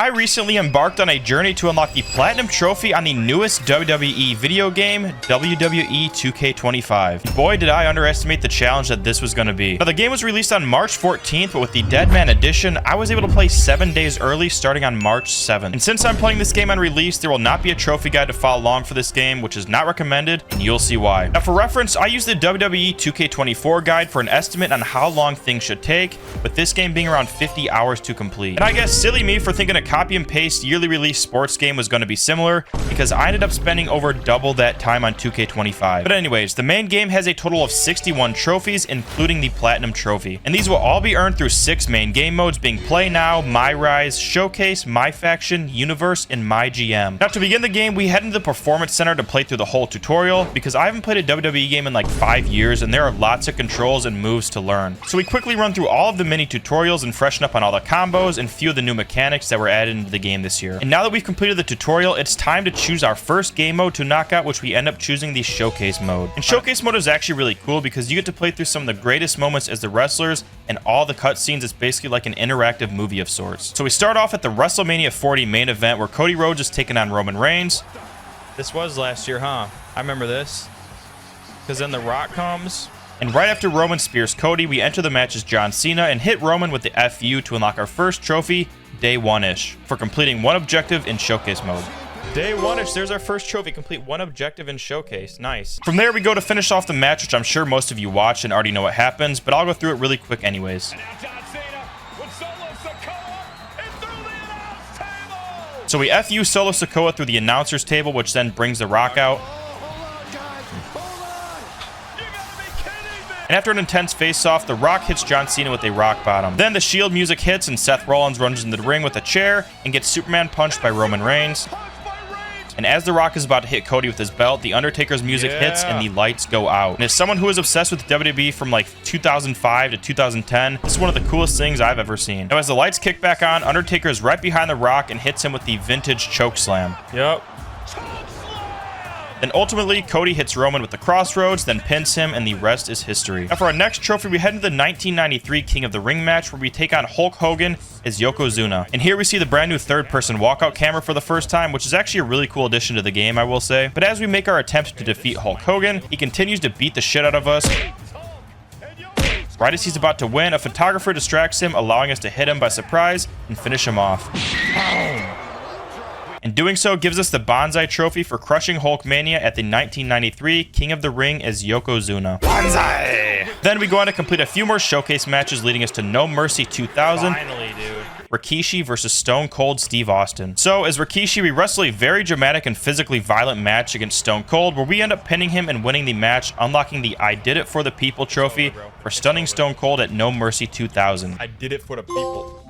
I recently embarked on a journey to unlock the Platinum Trophy on the newest WWE video game, WWE 2K25. Boy, did I underestimate the challenge that this was going to be. Now, the game was released on March 14th, but with the Deadman Edition, I was able to play 7 days early, starting on March 7th. And since I'm playing this game on release, there will not be a trophy guide to follow along for this game, which is not recommended, and you'll see why. Now, for reference, I used the WWE 2K24 guide for an estimate on how long things should take, with this game being around 50 hours to complete. And I guess silly me for thinking a copy and paste yearly release sports game was going to be similar, because I ended up spending over double that time on 2K25. But anyways, the main game has a total of 61 trophies, including the Platinum Trophy. And these will all be earned through 6 main game modes, being Play Now, My Rise, Showcase, My Faction, Universe, and My GM. Now, to begin the game, we head into the Performance Center to play through the whole tutorial, because I haven't played a WWE game in like 5 years, and there are lots of controls and moves to learn. So we quickly run through all of the mini tutorials and freshen up on all the combos and few of the new mechanics that were added into the game this year. And now that we've completed the tutorial, it's time to choose our first game mode to knock out, which we end up choosing the Showcase mode. And Showcase mode is actually really cool because you get to play through some of the greatest moments as the wrestlers, and all the cutscenes is basically like an interactive movie of sorts. So we start off at the WrestleMania 40 main event where Cody Rhodes is taking on Roman Reigns. This was last year, huh? I remember this. Because then The Rock comes. And right after Roman spears Cody, we enter the match as John Cena and hit Roman with the FU to unlock our first trophy, day 1-ish, for completing one objective in Showcase mode. Day 1-ish, there's our first trophy, complete one objective in Showcase. Nice. From there, we go to finish off the match, which I'm sure most of you watched and already know what happens, but I'll go through it really quick anyways. So we FU Solo Sikoa through the announcer's table, which then brings The Rock out. And after an intense face-off, The Rock hits John Cena with a rock bottom. Then the Shield music hits and Seth Rollins runs into the ring with a chair and gets Superman punched by Roman Reigns. And as The Rock is about to hit Cody with his belt, the Undertaker's music hits and the lights go out. And as someone who is obsessed with WWE from like 2005 to 2010, this is one of the coolest things I've ever seen. Now as the lights kick back on, Undertaker is right behind The Rock and hits him with the vintage choke slam. Yep. Then ultimately, Cody hits Roman with the Crossroads, then pins him, and the rest is history. Now for our next trophy, we head into the 1993 King of the Ring match, where we take on Hulk Hogan as Yokozuna. And here we see the brand new third-person walkout camera for the first time, which is actually a really cool addition to the game, I will say. But as we make our attempt to defeat Hulk Hogan, he continues to beat the shit out of us. Right as he's about to win, a photographer distracts him, allowing us to hit him by surprise and finish him off. And doing so gives us the Bonsai Trophy for crushing Hulkmania at the 1993 King of the Ring as Yokozuna. Bonsai! Then we go on to complete a few more showcase matches, leading us to No Mercy 2000. Finally, dude. Rikishi versus Stone Cold Steve Austin. So as Rikishi, we wrestle a very dramatic and physically violent match against Stone Cold, where we end up pinning him and winning the match, unlocking the I Did It For The People trophy for stunning Stone Cold at No Mercy 2000. I did it for the people.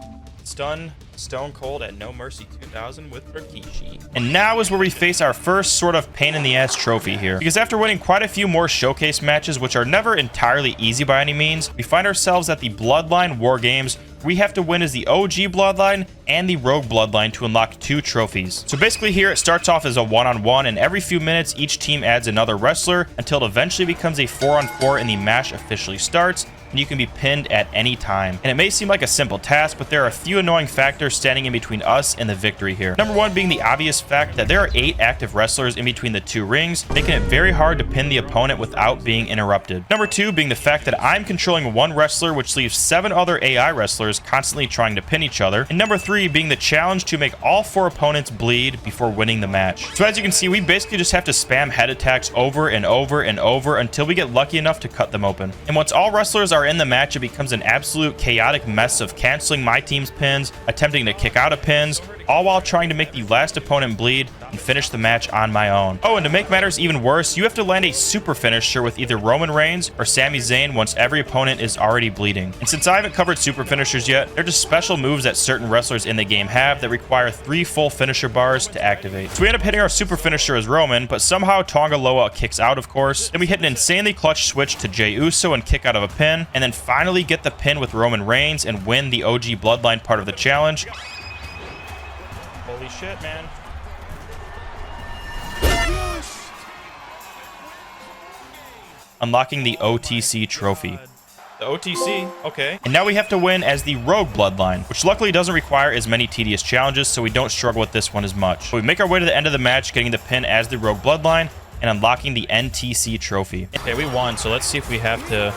Stun Stone Cold at No Mercy 2000 with Rikishi. And now is where we face our first sort of pain-in-the-ass trophy here. Because after winning quite a few more showcase matches, which are never entirely easy by any means, we find ourselves at the Bloodline War Games. We have to win as the OG Bloodline and the Rogue Bloodline to unlock 2 trophies. So basically here, it starts off as a 1-on-1, and every few minutes, each team adds another wrestler until it eventually becomes a 4-on-4 and the match officially starts, and you can be pinned at any time. And it may seem like a simple task, but there are a few annoying factors standing in between us and the victory here. Number 1 being the obvious fact that there are 8 active wrestlers in between the 2 rings, making it very hard to pin the opponent without being interrupted. Number 2 being the fact that I'm controlling 1 wrestler, which leaves 7 other AI wrestlers constantly trying to pin each other. And number 3 being the challenge to make all 4 opponents bleed before winning the match. So as you can see, we basically just have to spam head attacks over and over and over until we get lucky enough to cut them open. And once all wrestlers are in the match, it becomes an absolute chaotic mess of canceling my team's pins, attempting to kick out of pins, all while trying to make the last opponent bleed and finish the match on my own. Oh, and to make matters even worse, you have to land a super finisher with either Roman Reigns or Sami Zayn once every opponent is already bleeding. And since I haven't covered super finishers yet, they're just special moves that certain wrestlers in the game have that require 3 full finisher bars to activate. So we end up hitting our super finisher as Roman, but somehow Tonga Loa kicks out, of course. Then we hit an insanely clutch switch to Jey Uso and kick out of a pin, and then finally get the pin with Roman Reigns and win the OG Bloodline part of the challenge. Holy shit, man. Unlocking the OTC trophy. The OTC, okay. And now we have to win as the Rogue Bloodline, which luckily doesn't require as many tedious challenges, so we don't struggle with this one as much. But we make our way to the end of the match, getting the pin as the Rogue Bloodline and unlocking the NTC trophy. Okay, we won, so let's see if we have to...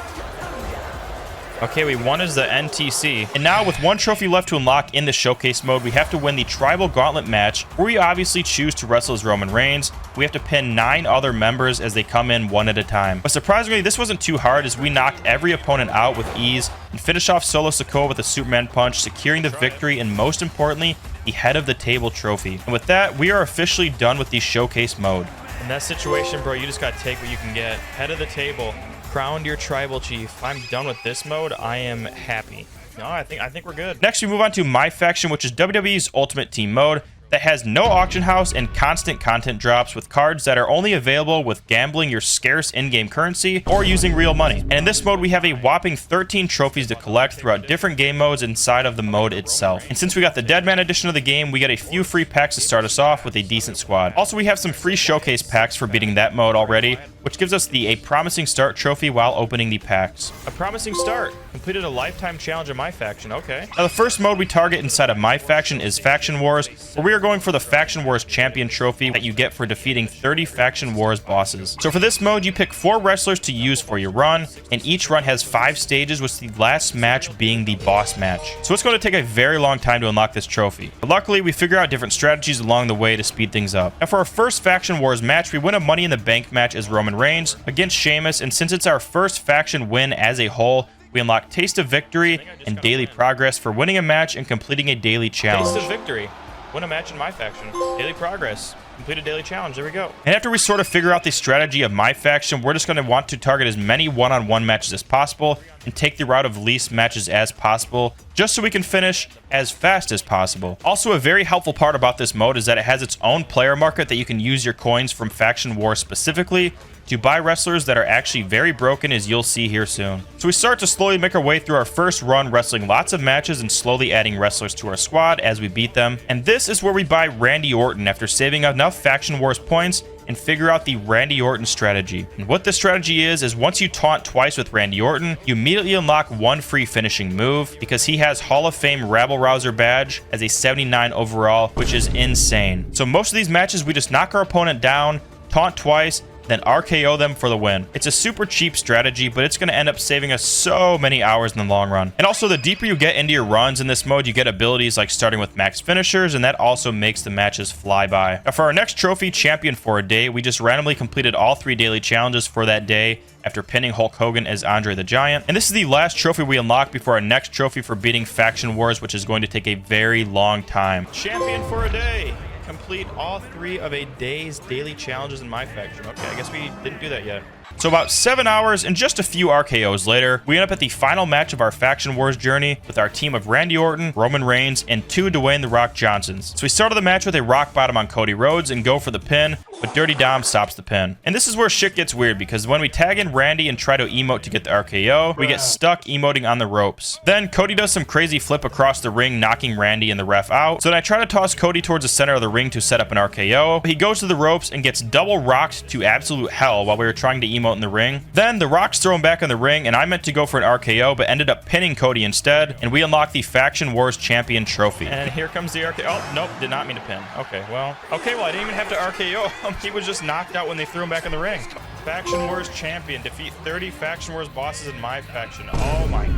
Okay, we won as the NTC. And now with one trophy left to unlock in the showcase mode, we have to win the Tribal Gauntlet match, where we obviously choose to wrestle as Roman Reigns. We have to pin 9 other members as they come in one at a time. But surprisingly, this wasn't too hard as we knocked every opponent out with ease and finish off Solo Sikoa with a Superman punch, securing the victory and most importantly, the head of the table trophy. And with that, we are officially done with the showcase mode. In that situation, bro, you just gotta take what you can get. Head of the table. Crowned your tribal chief. I'm done with this mode. I am happy. No, I think we're good. Next, we move on to My Faction, which is WWE's Ultimate Team mode that has no auction house and constant content drops with cards that are only available with gambling your scarce in-game currency or using real money. And in this mode, we have a whopping 13 trophies to collect throughout different game modes inside of the mode itself. And since we got the Deadman edition of the game, we get a few free packs to start us off with a decent squad. Also, we have some free showcase packs for beating that mode already, which gives us the A Promising Start trophy while opening the packs. A promising start. Completed a lifetime challenge of My Faction. Okay. Now, the first mode we target inside of My Faction is Faction Wars, where we are going for the Faction Wars Champion trophy that you get for defeating 30 Faction Wars bosses. So for this mode, you pick 4 wrestlers to use for your run, and each run has 5 stages, with the last match being the boss match. So it's going to take a very long time to unlock this trophy. But luckily, we figure out different strategies along the way to speed things up. Now for our first Faction Wars match, we win a Money in the Bank match as Roman Reigns against Sheamus, and since it's our first faction win as a whole, we unlock Taste of Victory and Daily Progress for winning a match and completing a daily challenge. Taste of Victory. Win a match in My Faction. Daily Progress. Complete a daily challenge. There we go. And after we sort of figure out the strategy of My Faction, we're just going to want to target as many one-on-one matches as possible and take the route of least matches as possible, just so we can finish as fast as possible. Also, a very helpful part about this mode is that it has its own player market that you can use your coins from Faction Wars specifically to buy wrestlers that are actually very broken, as you'll see here soon. So we start to slowly make our way through our first run, wrestling lots of matches and slowly adding wrestlers to our squad as we beat them. And this is where we buy Randy Orton after saving enough Faction Wars points and figure out the Randy Orton strategy. And what this strategy is once you taunt twice with Randy Orton, you immediately unlock one free finishing move because he has Hall of Fame Rabble Rouser badge as a 79 overall, which is insane. So most of these matches, we just knock our opponent down, taunt twice, then RKO them for the win. It's a super cheap strategy, but it's going to end up saving us so many hours in the long run. And also, the deeper you get into your runs in this mode, you get abilities like starting with max finishers, and that also makes the matches fly by. Now for our next trophy, Champion for a Day, we just randomly completed all 3 daily challenges for that day after pinning Hulk Hogan as Andre the Giant. And this is the last trophy we unlock before our next trophy for beating Faction Wars, which is going to take a very long time. Champion for a Day. Complete all 3 of a day's daily challenges in My Faction. Okay, I guess we didn't do that yet. So about 7 hours and just a few RKOs later, we end up at the final match of our Faction Wars journey with our team of Randy Orton, Roman Reigns, and 2 Dwayne The Rock Johnsons. So we started the match with a rock bottom on Cody Rhodes and go for the pin, but Dirty Dom stops the pin. And this is where shit gets weird, because when we tag in Randy and try to emote to get the RKO, we get stuck emoting on the ropes. Then Cody does some crazy flip across the ring, knocking Randy and the ref out. So then I try to toss Cody towards the center of the ring to set up an RKO. He goes to the ropes and gets double rocked to absolute hell while we were trying to emote in the ring. Then the Rock's thrown back in the ring, and I meant to go for an RKO, but ended up pinning Cody instead, and we unlocked the Faction Wars Champion trophy. And here comes the RKO. Oh, nope, did not mean to pin. Okay, well, I didn't even have to RKO him. He was just knocked out when they threw him back in the ring. Faction Wars Champion. Defeat 30 Faction Wars bosses in My Faction. Oh my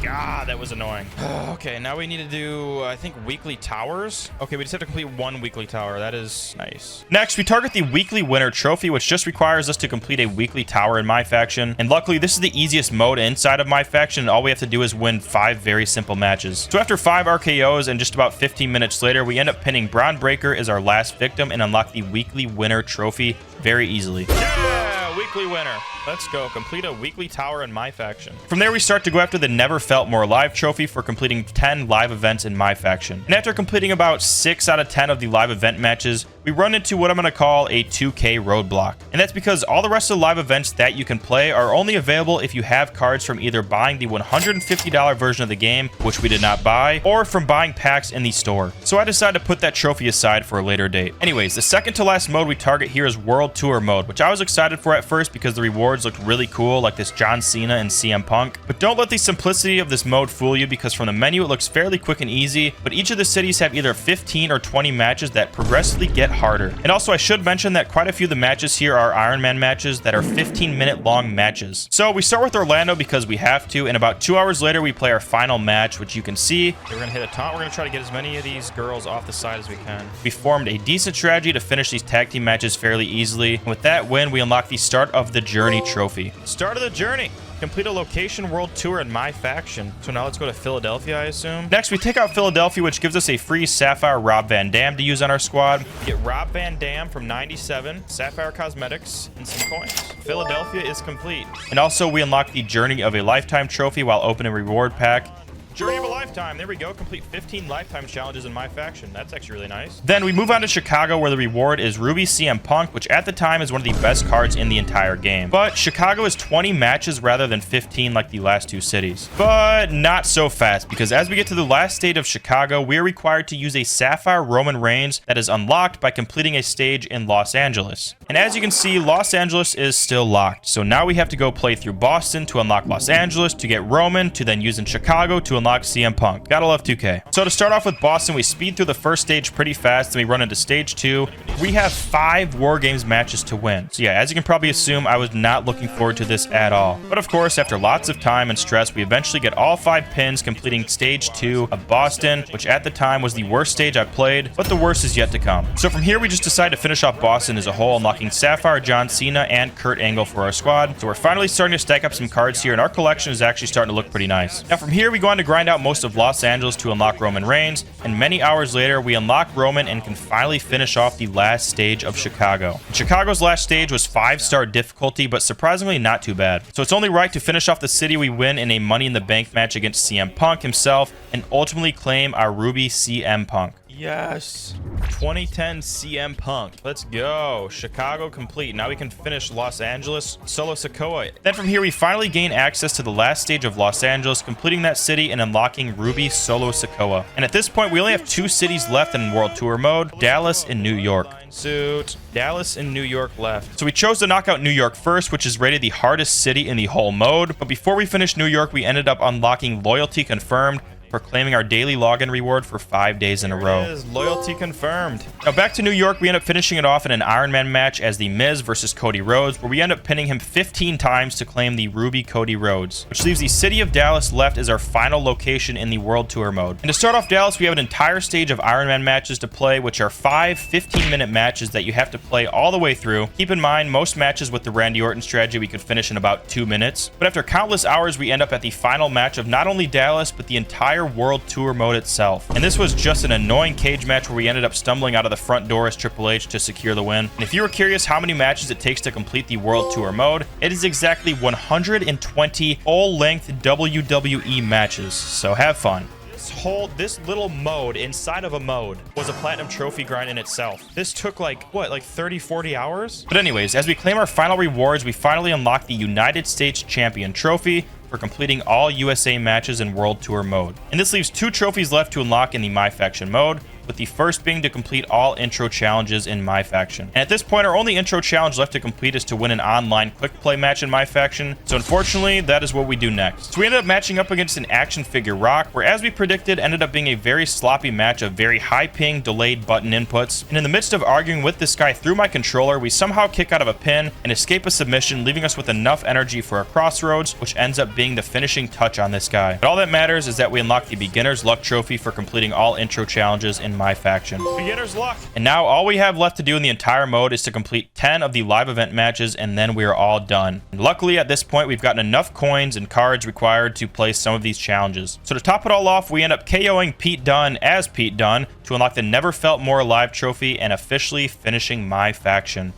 God, that was annoying. Okay, now we need to do, I think, weekly towers. Okay, we just have to complete 1 weekly tower. That is nice. Next, we target the weekly winner trophy, which just requires us to complete a weekly tower in My Faction. And luckily, this is the easiest mode inside of My Faction, and all we have to do is win 5 very simple matches. So after 5 RKOs and just about 15 minutes later, we end up pinning Braun Breaker as our last victim and unlock the weekly winner trophy very easily. Yeah, weekly winner. Let's go. Complete a weekly tower in My Faction. From there, we start to go after the Never Felt More Alive trophy for completing 10 live events in My Faction. And after completing about 6 out of 10 of the live event matches, we run into what I'm going to call a 2K roadblock. And that's because all the rest of the live events that you can play are only available if you have cards from either buying the $150 version of the game, which we did not buy, or from buying packs in the store. So I decided to put that trophy aside for a later date. Anyways, the second to last mode we target here is World Tour mode, which I was excited for at first because the rewards looked really cool, like this John Cena and CM Punk. But don't let the simplicity of this mode fool you, because from the menu it looks fairly quick and easy, but each of the cities have either 15 or 20 matches that progressively get harder. And also I should mention that quite a few of the matches here are Iron Man matches that are 15-minute long matches. So we start with Orlando because we have to, and about 2 hours later we play our final match, which you can see. We're gonna hit a taunt. We're gonna try to get as many of these girls off the side as we can. We formed a decent strategy to finish these tag team matches fairly easily. And with that win, we unlock the Start of the Journey trophy. Start of the journey. Complete a location world tour in my faction. So now let's go to Philadelphia, I assume. Next, we take out Philadelphia, which gives us a free Sapphire Rob Van Dam to use on our squad. Get Rob Van Dam from 97, Sapphire Cosmetics, and some coins. Philadelphia is complete. And also, we unlock the Journey of a Lifetime trophy while opening a reward pack. Journey of a Lifetime. There we go. Complete 15 lifetime challenges in my faction. That's actually really nice. Then we move on to Chicago, where the reward is Ruby CM Punk, which at the time is one of the best cards in the entire game. But Chicago is 20 matches rather than 15 like the last two cities. But not so fast, because as we get to the last stage of Chicago, we are required to use a Sapphire Roman Reigns that is unlocked by completing a stage in Los Angeles. And as you can see, Los Angeles is still locked. So now we have to go play through Boston to unlock Los Angeles, to get Roman, to then use in Chicago to unlock CM Punk. Gotta love 2K. So to start off with Boston, we speed through the first stage pretty fast, then we run into stage 2. We have 5 War Games matches to win. So yeah, as you can probably assume, I was not looking forward to this at all. But of course, after lots of time and stress, we eventually get all 5 pins, completing stage 2 of Boston, which at the time was the worst stage I played, but the worst is yet to come. So from here, we just decide to finish off Boston as a whole, unlocking Sapphire John Cena and Kurt Angle for our squad. So we're finally starting to stack up some cards here, and our collection is actually starting to look pretty nice. Now from here, we go on to grind out most of Los Angeles to unlock Roman Reigns, and many hours later, we unlock Roman and can finally finish off the last stage of Chicago. And Chicago's last stage was 5-star difficulty, but surprisingly not too bad. So it's only right to finish off the city we win in a Money in the Bank match against CM Punk himself, and ultimately claim our Ruby CM Punk. Yes. 2010 CM Punk. Let's go. Chicago complete. Now we can finish Los Angeles. Solo Sikoa. Then from here, we finally gain access to the last stage of Los Angeles, completing that city and unlocking Ruby Solo Sikoa. And at this point, we only have 2 cities left in World Tour mode, Dallas and New York. Suit. Dallas and New York left. So we chose to knock out New York first, which is rated the hardest city in the whole mode. But before we finished New York, we ended up unlocking Loyalty Confirmed, for claiming our daily login reward for 5 days in a row. It is. Loyalty confirmed. Now back to New York, we end up finishing it off in an Iron Man match as the Miz versus Cody Rhodes, where we end up pinning him 15 times to claim the Ruby Cody Rhodes, which leaves the city of Dallas left as our final location in the World Tour mode. And to start off Dallas, we have an entire stage of Iron Man matches to play, which are 5 15-minute matches that you have to play all the way through. Keep in mind, most matches with the Randy Orton strategy we could finish in about 2 minutes, but after countless hours, we end up at the final match of not only Dallas, but the entire World Tour mode itself. And this was just an annoying cage match where we ended up stumbling out of the front door as Triple H to secure the win. And if you were curious how many matches it takes to complete the World Tour mode, it is exactly 120 full-length WWE matches. So have fun. This little mode inside of a mode was a platinum trophy grind in itself. This took like 30-40 hours. But anyways, as we claim our final rewards, we finally unlock the United States Champion trophy for completing all USA matches in World Tour mode. And this leaves 2 trophies left to unlock in the My Faction mode, with the first being to complete all intro challenges in My Faction. And at this point, our only intro challenge left to complete is to win an online quick play match in My Faction. So unfortunately, that is what we do next. So we ended up matching up against an action figure Rock, where as we predicted, ended up being a very sloppy match of very high ping, delayed button inputs. And in the midst of arguing with this guy through my controller, we somehow kick out of a pin and escape a submission, leaving us with enough energy for a crossroads, which ends up being the finishing touch on this guy. But all that matters is that we unlock the Beginner's Luck trophy for completing all intro challenges in My Faction. Beginner's Luck. And now all we have left to do in the entire mode is to complete 10 of the live event matches, and then we are all done. And luckily at this point, we've gotten enough coins and cards required to play some of these challenges. So to top it all off, we end up KOing Pete Dunne as Pete Dunne to unlock the Never Felt More Alive trophy and officially finishing My Faction.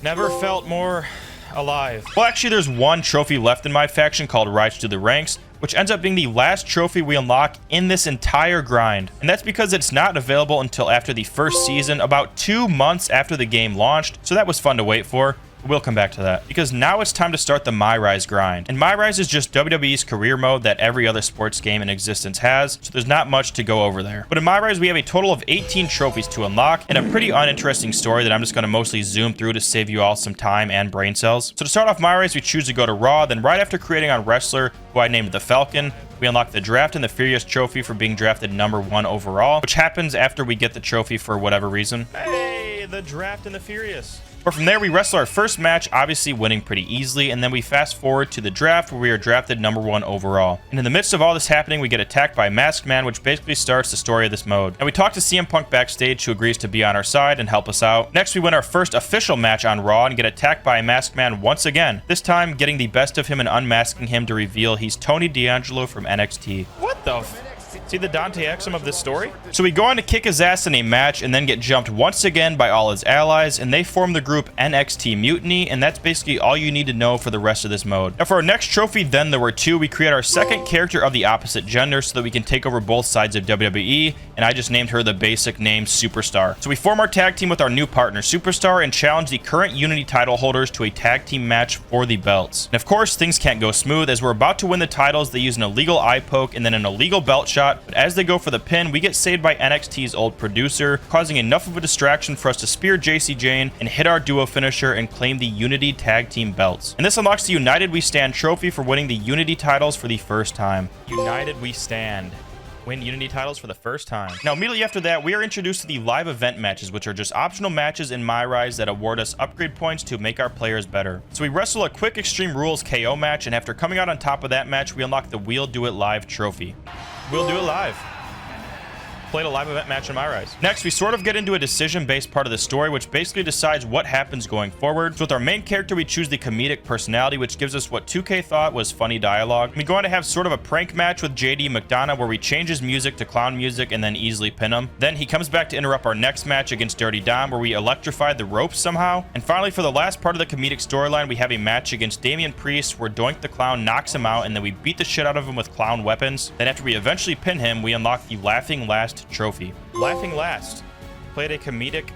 Never felt more alive. Well, actually, there's one trophy left in My Faction called Rise to the Ranks, which ends up being the last trophy we unlock in this entire grind. And that's because it's not available until after the first season, about 2 months after the game launched, so that was fun to wait for. We'll come back to that. Because now it's time to start the My Rise grind. And My Rise is just WWE's career mode that every other sports game in existence has, so there's not much to go over there. But in My Rise, we have a total of 18 trophies to unlock, and a pretty uninteresting story that I'm just going to mostly zoom through to save you all some time and brain cells. So to start off My Rise, we choose to go to Raw, then right after creating our wrestler, who I named the Falcon, we unlock the Draft and the Furious trophy for being drafted #1 overall, which happens after we get the trophy for whatever reason. Hey, the Draft and the Furious. But from there, we wrestle our first match, obviously winning pretty easily, and then we fast forward to the draft where we are drafted #1 overall. And in the midst of all this happening, we get attacked by a Masked Man, which basically starts the story of this mode. And we talk to CM Punk backstage, who agrees to be on our side and help us out. Next, we win our first official match on Raw and get attacked by a Masked Man once again, this time getting the best of him and unmasking him to reveal he's Tony D'Angelo from NXT. What the f? See the Dante Exum of this story? So we go on to kick his ass in a match and then get jumped once again by all his allies, and they form the group NXT Mutiny, and that's basically all you need to know for the rest of this mode. Now for our next trophy, Then There Were Two, we create our second character of the opposite gender so that we can take over both sides of WWE, and I just named her the basic name Superstar. So we form our tag team with our new partner Superstar and challenge the current Unity title holders to a tag team match for the belts. And of course, things can't go smooth. As we're about to win the titles, they use an illegal eye poke and then an illegal belt shot, but as they go for the pin, we get saved by NXT's old producer, causing enough of a distraction for us to spear JC Jane and hit our duo finisher and claim the Unity tag team belts. And this unlocks the United We Stand trophy for winning the Unity titles for the first time. United We Stand. Win Unity titles for the first time. Now, immediately after that, we are introduced to the live event matches, which are just optional matches in My Rise that award us upgrade points to make our players better. So we wrestle a quick Extreme Rules KO match, and after coming out on top of that match, we unlock the We'll Do It Live trophy. We'll do it live. Played a live event match in My Rise. Next, we sort of get into a decision-based part of the story, which basically decides what happens going forward. So with our main character, we choose the comedic personality, which gives us what 2K thought was funny dialogue. We go on to have sort of a prank match with JD McDonough, where we change his music to clown music and then easily pin him. Then he comes back to interrupt our next match against Dirty Dom, where we electrified the ropes somehow. And finally, for the last part of the comedic storyline, we have a match against Damian Priest, where Doink the Clown knocks him out, and then we beat the shit out of him with clown weapons. Then after we eventually pin him, we unlock the Laughing Last trophy. Laughing Last. Played a comedic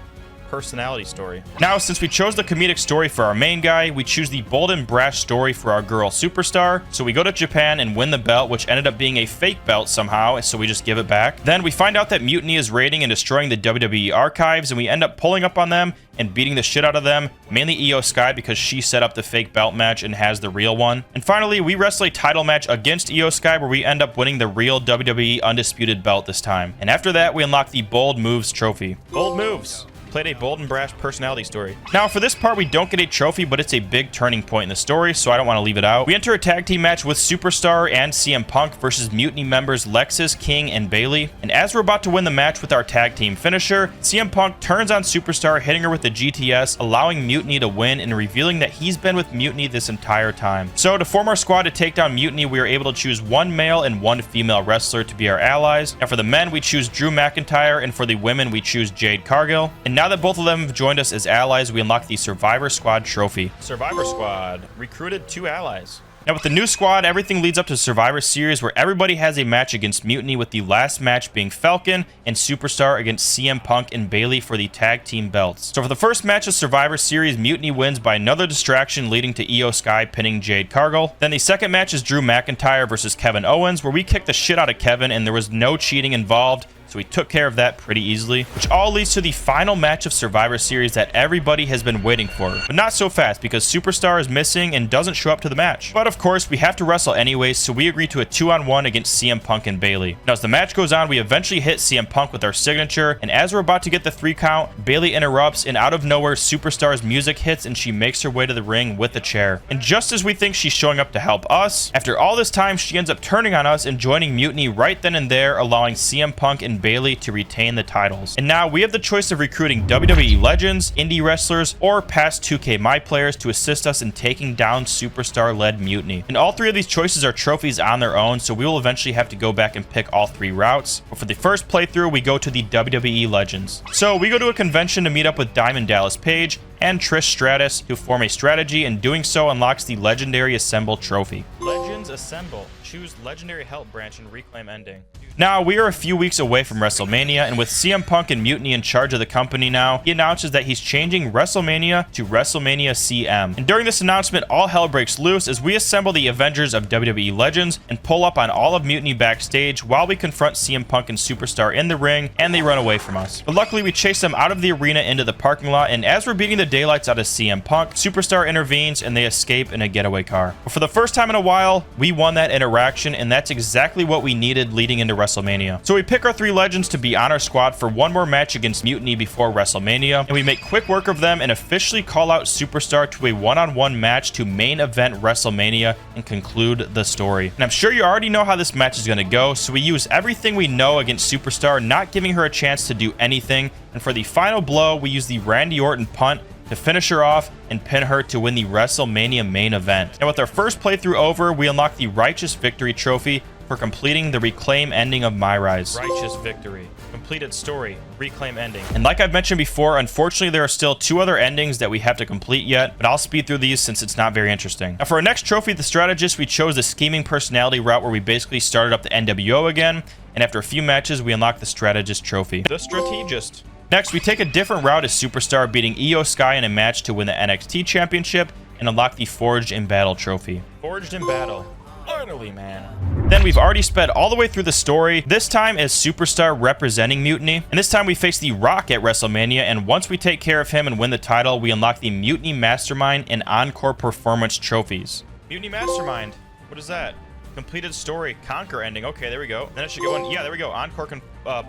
personality story. Now, since we chose the comedic story for our main guy, we choose the bold and brash story for our girl Superstar. So we go to Japan and win the belt, which ended up being a fake belt somehow, so we just give it back. Then we find out that Mutiny is raiding and destroying the WWE archives, and we end up pulling up on them and beating the shit out of them, mainly Io Sky because she set up the fake belt match and has the real one. And finally, we wrestle a title match against Io Sky where we end up winning the real WWE Undisputed belt this time. And after that, we unlock the Bold Moves trophy. Bold Moves. Played a bold and brash personality story. Now, for this part, we don't get a trophy, but it's a big turning point in the story, so I don't want to leave it out. We enter a tag team match with Superstar and CM Punk versus Mutiny members Lexus, King, and Bayley. And as we're about to win the match with our tag team finisher, CM Punk turns on Superstar, hitting her with the GTS, allowing Mutiny to win and revealing that he's been with Mutiny this entire time. So to form our squad to take down Mutiny, we are able to choose one male and one female wrestler to be our allies. Now for the men, we choose Drew McIntyre, and for the women, we choose Jade Cargill. And now that both of them have joined us as allies, we unlock the Survivor Squad trophy. Survivor Squad recruited 2 allies. Now with the new squad, everything leads up to Survivor Series, where everybody has a match against Mutiny, with the last match being Falcon and Superstar against CM Punk and Bayley for the tag team belts. So for the first match of Survivor Series, Mutiny wins by another distraction, leading to Io Sky pinning Jade Cargill. Then the second match is Drew McIntyre versus Kevin Owens, where we kicked the shit out of Kevin and there was no cheating involved. So we took care of that pretty easily, which all leads to the final match of Survivor Series that everybody has been waiting for. But not so fast, because Superstar is missing and doesn't show up to the match. But of course, we have to wrestle anyways, so we agree to a 2-on-1 against CM Punk and Bayley. Now as the match goes on, we eventually hit CM Punk with our signature, and as we're about to get the 3 count, Bayley interrupts, and out of nowhere, Superstar's music hits and she makes her way to the ring with a chair. And just as we think she's showing up to help us, after all this time, she ends up turning on us and joining Mutiny right then and there, allowing CM Punk and Bayley to retain the titles. And now we have the choice of recruiting WWE legends, indie wrestlers, or past 2K My players to assist us in taking down Superstar-led Mutiny. And all 3 of these choices are trophies on their own, so we will eventually have to go back and pick all 3 routes. But for the first playthrough, we go to the WWE legends. So we go to a convention to meet up with Diamond Dallas Page and Trish Stratus, who form a strategy, and doing so unlocks the legendary Assemble trophy. Legends Assemble. Choose Legendary Help branch and reclaim ending. Now, we are a few weeks away from WrestleMania, and with CM Punk and Mutiny in charge of the company now, he announces that he's changing WrestleMania to WrestleMania CM. And during this announcement, all hell breaks loose as we assemble the Avengers of WWE Legends and pull up on all of Mutiny backstage while we confront CM Punk and Superstar in the ring, and they run away from us. But luckily, we chase them out of the arena into the parking lot, and as we're beating the daylights out of CM Punk, Superstar intervenes and they escape in a getaway car. But for the first time in a while, we won that interaction, and that's exactly what we needed leading into WrestleMania. So we pick our 3 legends to be on our squad for one more match against Mutiny before WrestleMania, and we make quick work of them and officially call out Superstar to a one-on-one match to main event WrestleMania and conclude the story. And I'm sure you already know how this match is going to go, so we use everything we know against Superstar, not giving her a chance to do anything, and for the final blow, we use the Randy Orton punt to finish her off and pin her to win the WrestleMania main event. And with our first playthrough over, we unlock the Righteous Victory trophy for completing the reclaim ending of My Rise. Righteous Victory. Completed story. Reclaim ending. And like I've mentioned before, unfortunately there are still 2 other endings that we have to complete yet, but I'll speed through these since it's not very interesting. Now for our next trophy, the Strategist, we chose the Scheming Personality route where we basically started up the NWO again, and after a few matches, we unlock the Strategist trophy. The Strategist. Next, we take a different route as Superstar, beating Io Sky in a match to win the NXT Championship and unlock the Forged in Battle trophy. Forged in Battle. Finally, man. Then we've already sped all the way through the story, this time as Superstar representing Mutiny. And this time we face The Rock at WrestleMania, and once we take care of him and win the title, we unlock the Mutiny Mastermind and Encore Performance trophies. Mutiny Mastermind. What is that? Completed story. Conquer ending. Okay, there we go. Then it should go on. Yeah, there we go. Encore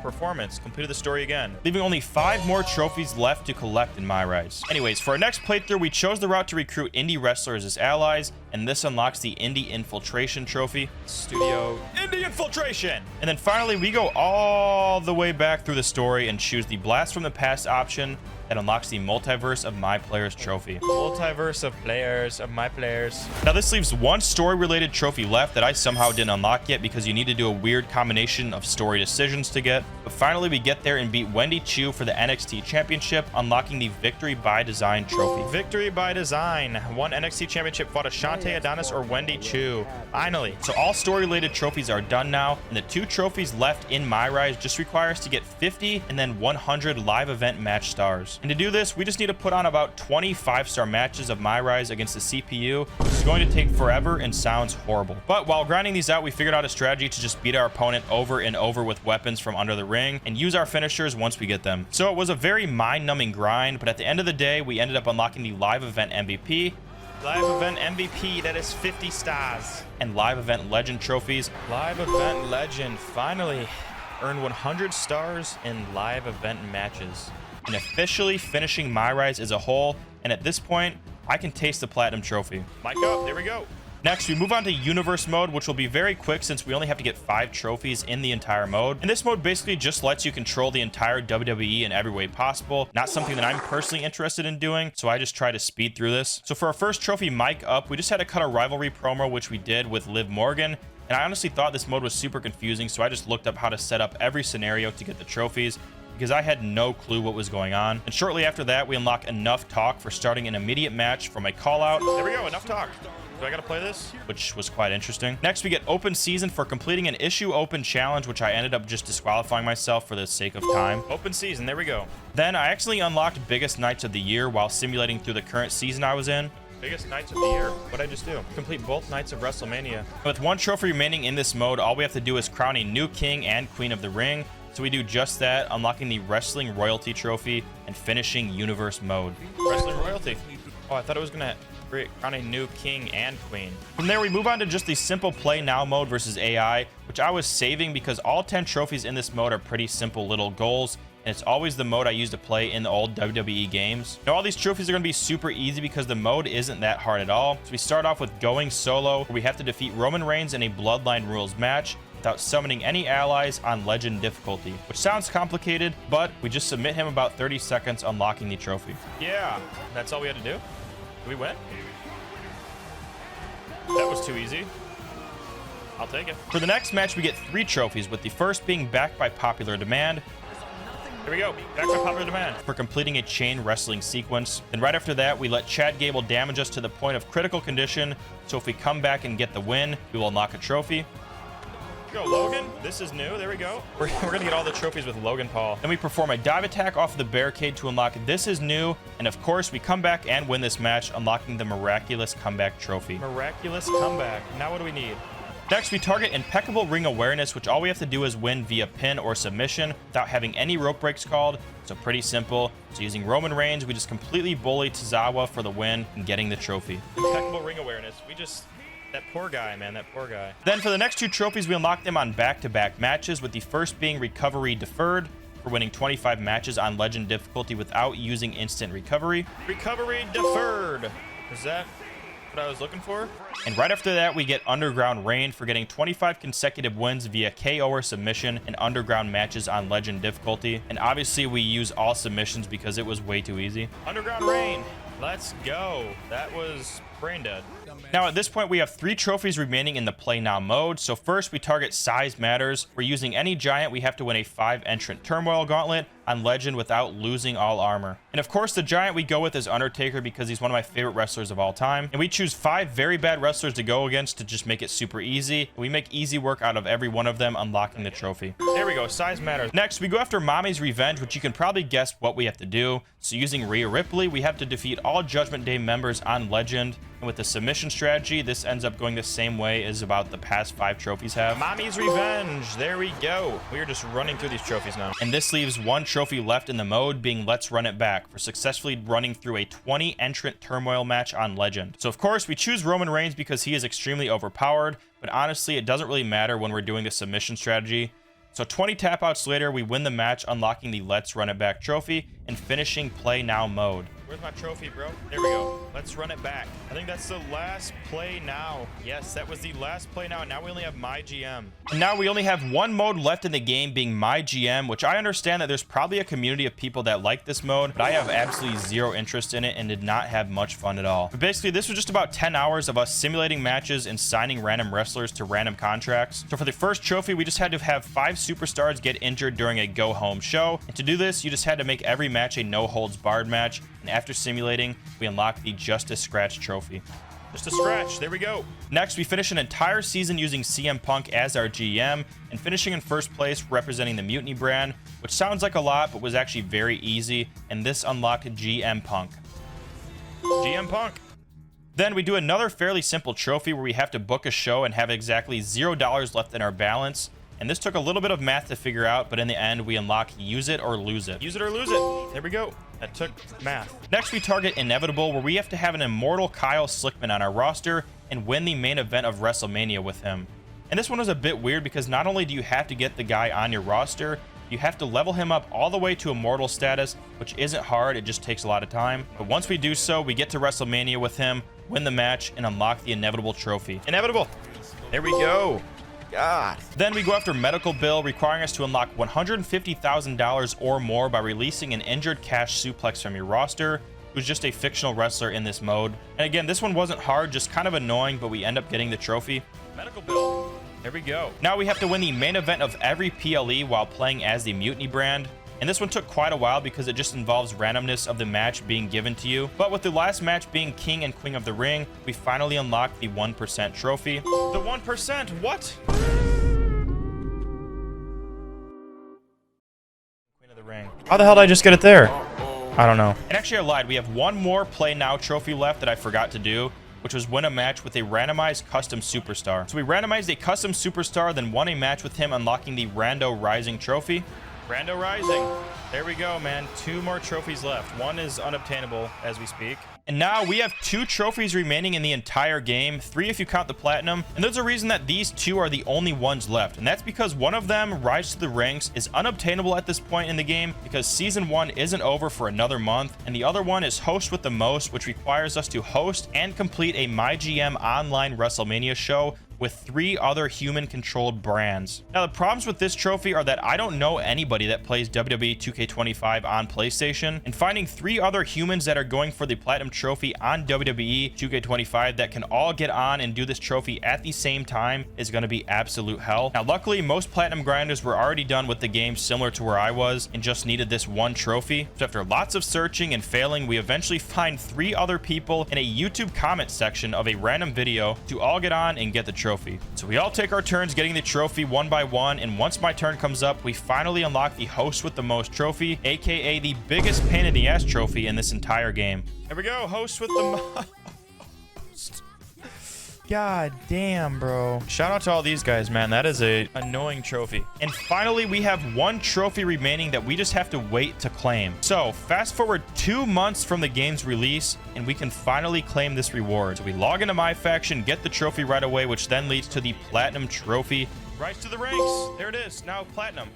performance. Completed the story again. Leaving only 5 more trophies left to collect in My Rise. Anyways, for our next playthrough, we chose the route to recruit indie wrestlers as allies, and this unlocks the Indie Infiltration trophy. Studio Indie Infiltration! And then finally, we go all the way back through the story and choose the Blast from the Past option that unlocks the Multiverse of My Players trophy. Multiverse of players, of my players. Now this leaves 1 story-related trophy left that I somehow didn't unlock yet because you need to do a weird combination of story decisions to get. But finally we get there and beat Wendy Chu for the NXT Championship, unlocking the Victory by Design trophy. Victory by Design. 1 NXT Championship fought Ashante, Adonis, or Wendy Chu. Finally. So all story-related trophies are done now, and the 2 trophies left in My Rise just require us to get 50 and then 100 live event match stars. And to do this, we just need to put on about 20 5-star matches of My Rise against the CPU, which is going to take forever and sounds horrible. But while grinding these out, we figured out a strategy to just beat our opponent over and over with weapons from under the ring and use our finishers once we get them. So it was a very mind-numbing grind, but at the end of the day, we ended up unlocking the live event MVP, Live event MVP, that is 50 stars. and live event legend trophies. Live event legend, finally. Earned 100 stars in live event matches. And officially finishing My Rise as a whole, and at this point, I can taste the Platinum trophy. Mic up, there we go. Next, we move on to Universe mode, which will be very quick since we only have to get 5 trophies in the entire mode. And this mode basically just lets you control the entire WWE in every way possible. Not something that I'm personally interested in doing, so I just try to speed through this. So for our first trophy, Mic Up, we just had to cut a rivalry promo, which we did with Liv Morgan. And I honestly thought this mode was super confusing, so I just looked up how to set up every scenario to get the trophies, because I had no clue what was going on. And shortly after that, we unlock enough talk for starting an immediate match from a call out. There we go, enough talk. Do I gotta play this? Which was quite interesting. Next, we get Open Season for completing an Issue Open challenge, which I ended up just disqualifying myself for the sake of time. Open Season, there we go. Then I accidentally unlocked Biggest Nights of the Year while simulating through the current season I was in. Biggest nights of the year. What'd I just do? Complete both nights of WrestleMania. With 1 trophy remaining in this mode, all we have to do is crown a new king and queen of the ring. So we do just that, unlocking the Wrestling Royalty trophy and finishing Universe mode. Wrestling Royalty. Oh, I thought it was gonna crown a new king and queen. From there, we move on to just the simple play now mode versus AI, which I was saving because all 10 trophies in this mode are pretty simple little goals, and it's always the mode I used to play in the old WWE games. Now, all these trophies are going to be super easy because the mode isn't that hard at all. So we start off with Going Solo, where we have to defeat Roman Reigns in a Bloodline Rules match without summoning any allies on Legend difficulty, which sounds complicated, but we just submit him about 30 seconds unlocking the trophy. Yeah, that's all we had to do? Did we win? That was too easy. I'll take it. For the next match, we get 3 trophies, with the first being backed by popular demand. Here we go. Back by popular demand. For completing a chain wrestling sequence. Then right after that, we let Chad Gable damage us to the point of critical condition. So if we come back and get the win, we will unlock a trophy. Go, Logan. This is new. There we go. We're going to get all the trophies with Logan Paul. Then we perform a dive attack off of the barricade to unlock This Is New. And of course, we come back and win this match, unlocking the Miraculous Comeback Trophy. Miraculous comeback. Now what do we need? Next, we target Impeccable Ring Awareness, which all we have to do is win via pin or submission without having any rope breaks called. So pretty simple. So using Roman Reigns, we just completely bully Tozawa for the win and getting the trophy. Impeccable Ring Awareness. That poor guy, man. That poor guy. Then for the next 2 trophies, we unlock them on back-to-back matches, with the first being Recovery Deferred for winning 25 matches on Legend difficulty without using instant recovery. Recovery Deferred. Is that what I was looking for? And right after that, we get Underground Reign for getting 25 consecutive wins via KO or submission in Underground matches on Legend difficulty. And obviously, we use all submissions because it was way too easy. Underground Reign. Let's go. That was brain dead. Now, at this point, we have 3 trophies remaining in the Play Now mode. So first, we target Size Matters. We're using any giant. We have to win a 5-entrant Turmoil Gauntlet on Legend without losing all armor. And of course, the giant we go with is Undertaker because he's one of my favorite wrestlers of all time. And we choose 5 very bad wrestlers to go against to just make it super easy. We make easy work out of every one of them, unlocking the trophy. There we go. Size Matters. Next, we go after Mommy's Revenge, which you can probably guess what we have to do. So using Rhea Ripley, we have to defeat all Judgment Day members on Legend. And with the submission strategy, this ends up going the same way as about the past 5 trophies have. Mommy's Revenge. There we go. We are just running through these trophies now. And this leaves 1 trophy left in the mode, being Let's Run It Back, for successfully running through a 20-entrant Turmoil match on Legend. So of course, we choose Roman Reigns because he is extremely overpowered, but honestly, it doesn't really matter when we're doing the submission strategy. So 20 tap outs later, we win the match, unlocking the Let's Run It Back trophy and finishing Play Now mode. Where's my trophy, bro? There we go. Let's run it back. I think that's the last Play Now. Yes, that was the last Play Now. Now we only have My GM. And now we only have 1 mode left in the game, being My GM, which I understand that there's probably a community of people that like this mode, but I have absolutely 0 interest in it and did not have much fun at all. But basically, this was just about 10 hours of us simulating matches and signing random wrestlers to random contracts. So for the first trophy, we just had to have 5 superstars get injured during a go-home show. And to do this, you just had to make every match a no-holds-barred match. And after simulating, we unlock the Just a Scratch trophy. Just a scratch. There we go. Next, we finish an entire season using CM Punk as our GM and finishing in first place representing the Mutiny brand, which sounds like a lot, but was actually very easy. And this unlocked GM Punk. GM Punk. Then we do another fairly simple trophy where we have to book a show and have exactly $0 left in our balance. And this took a little bit of math to figure out, but in the end, we unlock Use It or Lose It. Use it or lose it. There we go. That took math. Next, we target Inevitable, where we have to have an immortal Kyle Slickman on our roster and win the main event of WrestleMania with him. And this one was a bit weird because not only do you have to get the guy on your roster, you have to level him up all the way to immortal status, which isn't hard, it just takes a lot of time. But once we do so, we get to WrestleMania with him, win the match, and unlock the Inevitable trophy. Inevitable. There we go. God. Then we go after Medical Bill, requiring us to unlock $150,000 or more by releasing an injured cash suplex from your roster, who's just a fictional wrestler in this mode. And again, this one wasn't hard, just kind of annoying, but we end up getting the trophy. Medical Bill. There we go. Now we have to win the main event of every PLE while playing as the Mutiny brand. And this one took quite a while because it just involves randomness of the match being given to you. But with the last match being King and Queen of the Ring, we finally unlocked the 1% trophy. The 1%? What? Queen of the Ring. How the hell did I just get it there? I don't know. And actually, I lied. We have 1 more Play Now trophy left that I forgot to do, which was win a match with a randomized custom superstar. So we randomized a custom superstar, then won a match with him, unlocking the Rando Rising trophy. Rando Rising. There we go, man. 2 more trophies left. 1 is unobtainable as we speak. And now we have 2 trophies remaining in the entire game, 3 if you count the platinum. And there's a reason that these 2 are the only ones left. And that's because one of them, Rise to the Ranks, is unobtainable at this point in the game because Season 1 isn't over for another month. And the other one is Host with the Most, which requires us to host and complete a MyGM online WrestleMania show with 3 other human-controlled brands. Now, the problems with this trophy are that I don't know anybody that plays WWE 2K25 on PlayStation, and finding 3 other humans that are going for the Platinum Trophy on WWE 2K25 that can all get on and do this trophy at the same time is going to be absolute hell. Now, luckily, most Platinum grinders were already done with the game similar to where I was and just needed this one trophy. So after lots of searching and failing, we eventually find 3 other people in a YouTube comment section of a random video to all get on and get the trophy. So we all take our turns getting the trophy one by one, and once my turn comes up, we finally unlock the host with the most trophy, aka the biggest pain in the ass trophy in this entire game. Here we go, host with the most. God damn, bro. Shout out to all these guys, man. That is a annoying trophy. And finally, we have 1 trophy remaining that we just have to wait to claim. So fast forward 2 months from the game's release, and we can finally claim this reward. So we log into my faction, get the trophy right away, which then leads to the Platinum Trophy. Rise to the ranks. There it is. Now Platinum.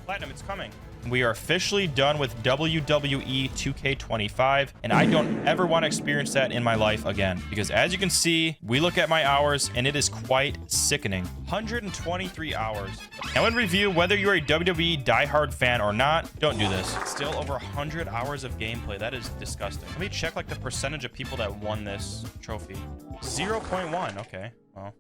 Platinum, it's coming. We are officially done with WWE 2K25, and I don't ever want to experience that in my life again, because as you can see, we look at my hours and it is quite sickening. 123 hours. Now in review, whether you're a WWE diehard fan or not, don't do this. Still over 100 hours of gameplay. That is disgusting. Let me check like the percentage of people that won this trophy. 0.1. Okay. Well,